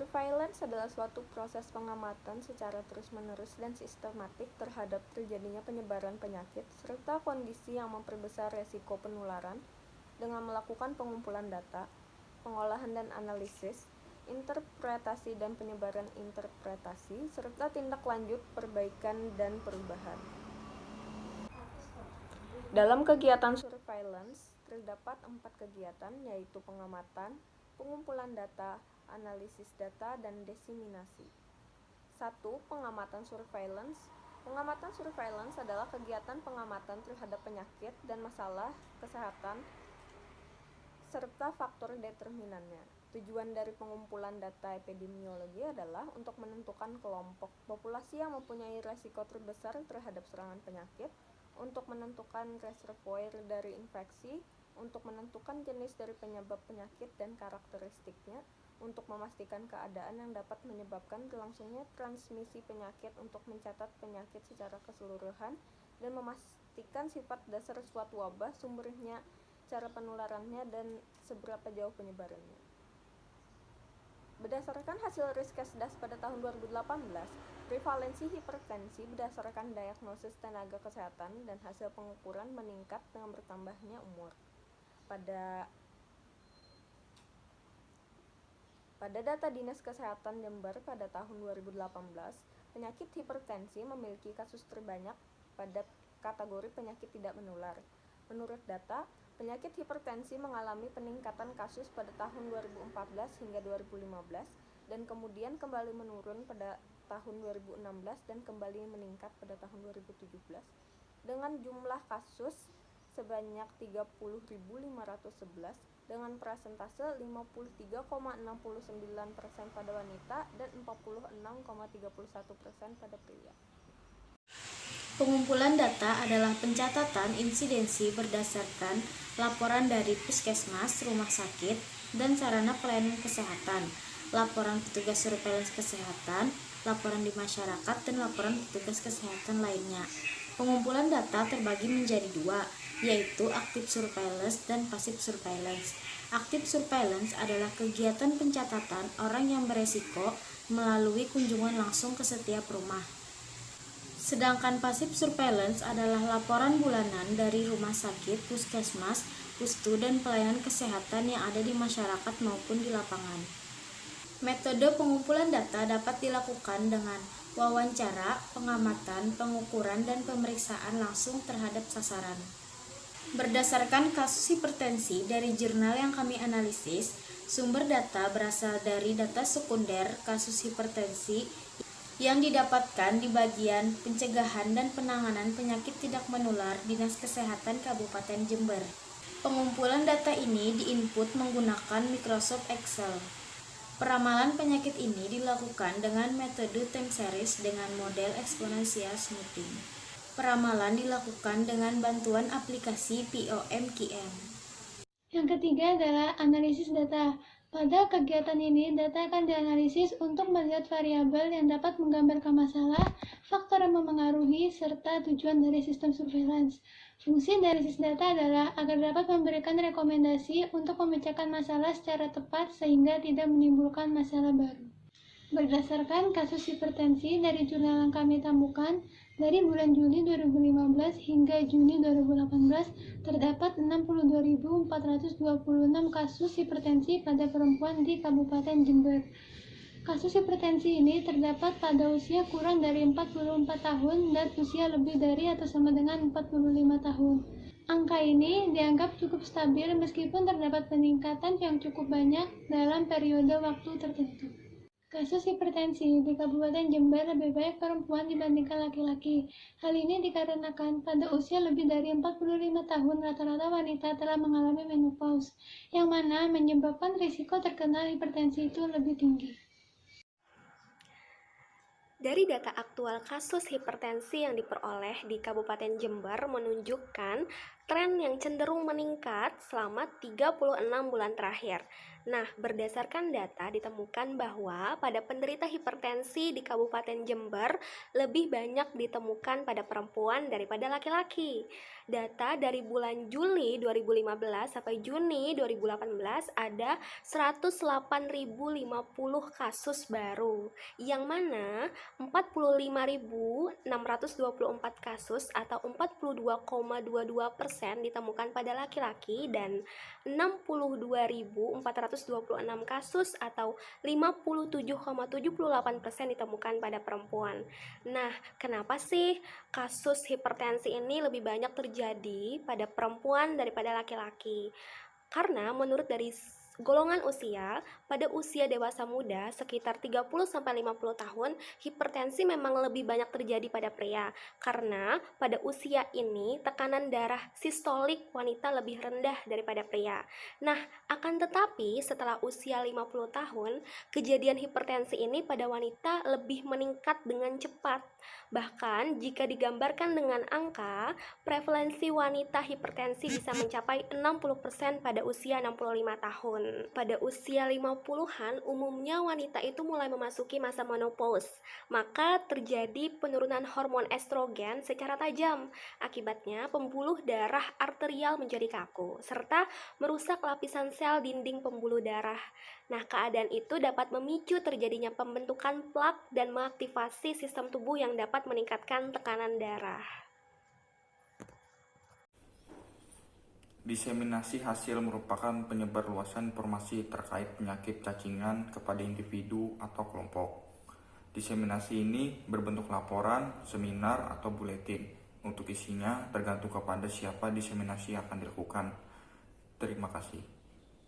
Surveillance adalah suatu proses pengamatan secara terus-menerus dan sistematik terhadap terjadinya penyebaran penyakit serta kondisi yang memperbesar resiko penularan dengan melakukan pengumpulan data, pengolahan dan analisis, interpretasi dan penyebaran interpretasi, serta tindak lanjut perbaikan dan perubahan. Dalam kegiatan surveillance, terdapat 4 kegiatan, yaitu pengamatan, pengumpulan data, analisis data, dan diseminasi. 1. Pengamatan surveillance. Pengamatan surveillance adalah kegiatan pengamatan terhadap penyakit dan masalah kesehatan serta faktor determinannya. Tujuan dari pengumpulan data epidemiologi adalah untuk menentukan kelompok populasi yang mempunyai risiko terbesar terhadap serangan penyakit, untuk menentukan reservoir dari infeksi, untuk menentukan jenis dari penyebab penyakit dan karakteristiknya, untuk memastikan keadaan yang dapat menyebabkan berlangsungnya transmisi penyakit, untuk mencatat penyakit secara keseluruhan, dan memastikan sifat dasar suatu wabah, sumbernya, cara penularannya, dan seberapa jauh penyebarannya. Berdasarkan hasil Riskesdas pada tahun 2018, prevalensi hipertensi berdasarkan diagnosis tenaga kesehatan dan hasil pengukuran meningkat dengan bertambahnya umur. Pada data Dinas Kesehatan Jember pada tahun 2018, penyakit hipertensi memiliki kasus terbanyak pada kategori penyakit tidak menular. Menurut data, penyakit hipertensi mengalami peningkatan kasus pada tahun 2014 hingga 2015 dan kemudian kembali menurun pada tahun 2016 dan kembali meningkat pada tahun 2017 dengan jumlah kasus sebanyak 30.511 dengan persentase 53,69% pada wanita dan 46,31% pada pria. Pengumpulan data adalah pencatatan insidensi berdasarkan laporan dari puskesmas, rumah sakit, dan sarana pelayanan kesehatan, laporan petugas surveillance kesehatan, laporan di masyarakat, dan laporan petugas kesehatan lainnya. Pengumpulan data terbagi menjadi 2, yaitu active surveillance dan passive surveillance. Active surveillance adalah kegiatan pencatatan orang yang beresiko melalui kunjungan langsung ke setiap rumah. Sedangkan passive surveillance adalah laporan bulanan dari rumah sakit, puskesmas, pustu, dan pelayanan kesehatan yang ada di masyarakat maupun di lapangan. Metode pengumpulan data dapat dilakukan dengan wawancara, pengamatan, pengukuran, dan pemeriksaan langsung terhadap sasaran. Berdasarkan kasus hipertensi dari jurnal yang kami analisis, sumber data berasal dari data sekunder kasus hipertensi yang didapatkan di bagian pencegahan dan penanganan penyakit tidak menular Dinas Kesehatan Kabupaten Jember. Pengumpulan data ini diinput menggunakan Microsoft Excel. Peramalan penyakit ini dilakukan dengan metode time series dengan model exponential smoothing. Peramalan dilakukan dengan bantuan aplikasi POMQM. Yang ketiga adalah analisis data. Pada kegiatan ini, data akan dianalisis untuk melihat variabel yang dapat menggambarkan masalah, faktor yang memengaruhi, serta tujuan dari sistem surveillance. Fungsi analisis data adalah agar dapat memberikan rekomendasi untuk memecahkan masalah secara tepat sehingga tidak menimbulkan masalah baru. Berdasarkan kasus hipertensi dari jurnal yang kami temukan, dari bulan Juli 2015 hingga Juni 2018, terdapat 62.426 kasus hipertensi pada perempuan di Kabupaten Jember. Kasus hipertensi ini terdapat pada usia kurang dari 44 tahun dan usia lebih dari atau sama dengan 45 tahun. Angka ini dianggap cukup stabil meskipun terdapat peningkatan yang cukup banyak dalam periode waktu tertentu. Kasus hipertensi di Kabupaten Jember lebih banyak perempuan dibandingkan laki-laki. Hal ini dikarenakan pada usia lebih dari 45 tahun rata-rata wanita telah mengalami menopause, yang mana menyebabkan risiko terkena hipertensi itu lebih tinggi. Dari data aktual kasus hipertensi yang diperoleh di Kabupaten Jember menunjukkan tren yang cenderung meningkat selama 36 bulan terakhir. Nah, berdasarkan data ditemukan bahwa pada penderita hipertensi di Kabupaten Jember lebih banyak ditemukan pada perempuan daripada laki-laki. Data dari bulan Juli 2015 sampai Juni 2018 ada 108.050 kasus baru, yang mana 45.624 kasus atau 42,22% ditemukan pada laki-laki dan 62.426 kasus atau 57,78% ditemukan pada perempuan. Nah, kenapa sih kasus hipertensi ini lebih banyak terjadi pada perempuan daripada laki-laki? Karena menurut dari golongan usia, pada usia dewasa muda sekitar 30-50 tahun, hipertensi memang lebih banyak terjadi pada pria. Karena pada usia ini tekanan darah sistolik wanita lebih rendah daripada pria. Nah, akan tetapi setelah usia 50 tahun, kejadian hipertensi ini pada wanita lebih meningkat dengan cepat. Bahkan jika digambarkan dengan angka, prevalensi wanita hipertensi bisa mencapai 60% pada usia 65 tahun. Pada usia 50-an, umumnya wanita itu mulai memasuki masa menopause. Maka terjadi penurunan hormon estrogen secara tajam. Akibatnya, pembuluh darah arterial menjadi kaku, serta merusak lapisan sel dinding pembuluh darah. Nah, keadaan itu dapat memicu terjadinya pembentukan plak dan mengaktifasi sistem tubuh yang dapat meningkatkan tekanan darah. Diseminasi hasil merupakan penyebar luasan informasi terkait penyakit cacingan kepada individu atau kelompok. Diseminasi ini berbentuk laporan, seminar, atau buletin. Untuk isinya tergantung kepada siapa diseminasi akan dilakukan. Terima kasih.